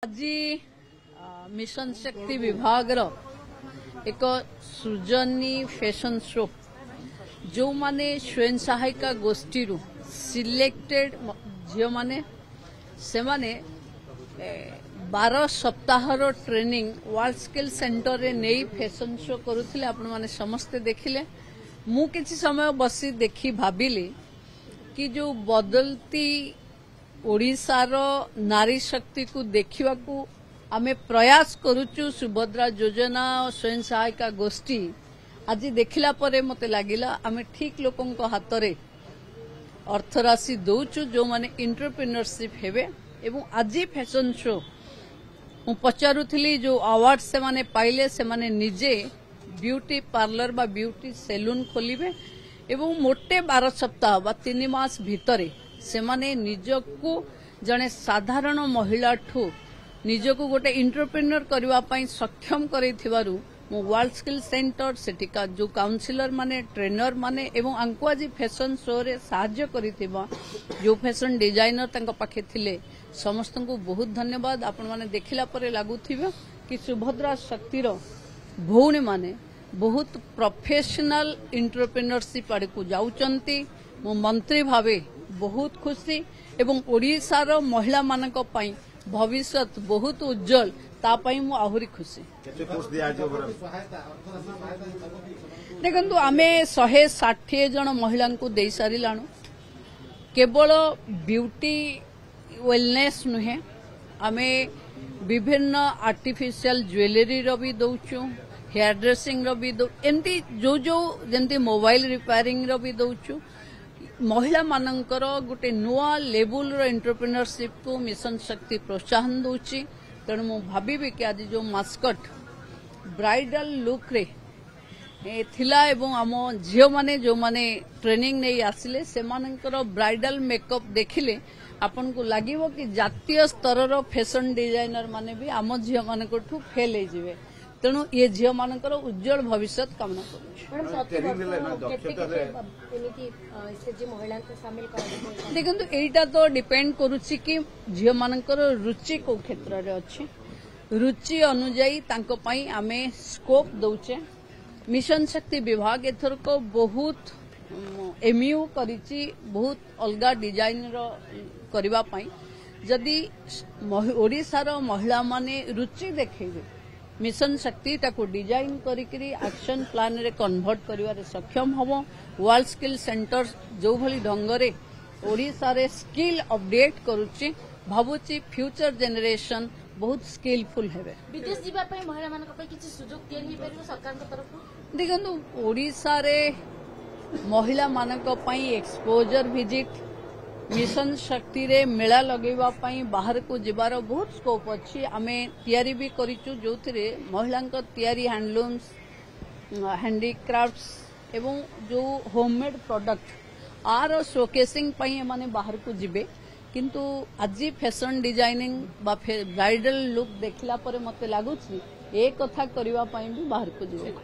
आज मिशन शक्ति विभाग एक सृजनी फैशन शो जो माने स्वयं सहायिका गोष्ठी सिलेक्टेड झील माने से माने 12 सप्ताह ट्रेनिंग वर्ल्ड स्किल सेंटर रे नहीं फैशन शो करुले आपण माने समस्ते देखिले। मु किछि समय बसी देखी भाबिली कि जो बदलती ओडिशार नारी शक्ति को देखा आमे प्रयास करुचु सुभद्रा योजना और स्वयं सहायिका गोष्ठी आज देखला परे मते लागिला आमे ठीक लोकंक हाथ रे अर्थराशि दौचु जो माने एंटरप्रेन्योरशिप हेबे। एवं आज फैशन शो मु पचारुथिली जो अवार्ड से माने पाइले से माने निजे ब्यूटी पार्लर बा ब्यूटी सैलून खोलिबे एवं मोटे 12 सप्ताह बा 3 मास भितरे से माने निजको जने साधारण महिला ठू निजको गोटे एंटरप्रेन्योर करबा पई सक्षम करैथिबारु मो वर्ल्ड स्किल सेंटर सेटिका जो काउंसिलर माने ट्रेनर माने एवं आंको आज फैशन शो रे सहाय्य करिथिबा जो फैशन डिजाइनर तंक पाखे थिले समस्त को बहुत धन्यवाद। आपण माने देखिला परे लागुथिबो कि सुभद्रा शक्तिर भौणी माने बहुत प्रोफेशनल एंटरप्रेन्योरशिप आड़ को जाउचंती। मो मंत्री भावे बहुत खुशी एवं ओडिशार महिला मानक पई भविष्यत बहुत उज्जवल तापाई मु आहुरी खुशी। देखंतु आमे 160 जन महिला को दे सारी लाणु केवल ब्यूटी वेलनेस नुहे आमे विभिन्न आर्टिफिशियल ज्वेलरी रो भी दउचु हेयर ड्रेसिंग रो भी दउ एमती जो जो जेंती मोबाइल रिपेयरिंग रो भी दउचु। महिला मानकर गोटे नुआ लेवल रो एंटरप्रेन्योरशिप को मिशन शक्ति प्रोत्साहन दउची। तेणु मु भाबी कि आज जो मास्कट ब्राइडल लुक रे थिला एवं आम झील माने जो माने ट्रेनिंग नहीं आसिले से मानकर ब्राइडल मेकअप देखिले आपन को लागिवो कि जातीय स्तर रो फैशन डिजाइनर माने भी आम झील मानकठू फेल हो जिवे। तेणु ये झील मानकर उज्जवल भविष्य कामना करूँ। देखो एटा तो डिपेंड करुच्ची कि झील मानकर रुचि को क्षेत्र रे अच्छी रुचि अनुजाई तांको पई आमे स्कोप दउचे। मिशन शक्ति विभाग एथर को बहुत एमयू करिची बहुत अलगा डिजाइन रो करबा पई जदि ओडिशार महिला माने रुचि देखेबे मिशन शक्ति ताको डिजाइन करिकरी एक्शन प्लान रे कन्वर्ट करिवारे सक्षम हबो। वर्ल्ड स्किल सेंटर जो भली ढंगरे ओडिशा रे स्किल अपडेट करूची भाबुची फ्यूचर जनरेशन बहुत स्किलफुल हेबे। विदेश जीवा पई महिला मानक पई किछि सुजोग तयारी हेबे सरकार के तरफ देखंतु ओडिशा रे महिला मानक पई एक्सपोजर विजिट मिशन शक्ति रे मेला लगेवा पई बाहर को जिबार बहुत स्कोप अच्छी। आमे तयारी भी करिचु जो थिरे महिलांक तयारी हैंडलूम्स हैंडीक्राफ्ट्स एवं जो होममेड प्रोडक्ट आर शोकेसिंग पई माने बाहर को जिबे। किंतु आज फैशन डिजाइनिंग बा ब्राइडल लुक देखला परे मते लागुछि ए कथा करबा पई भी बाहर को जिबे।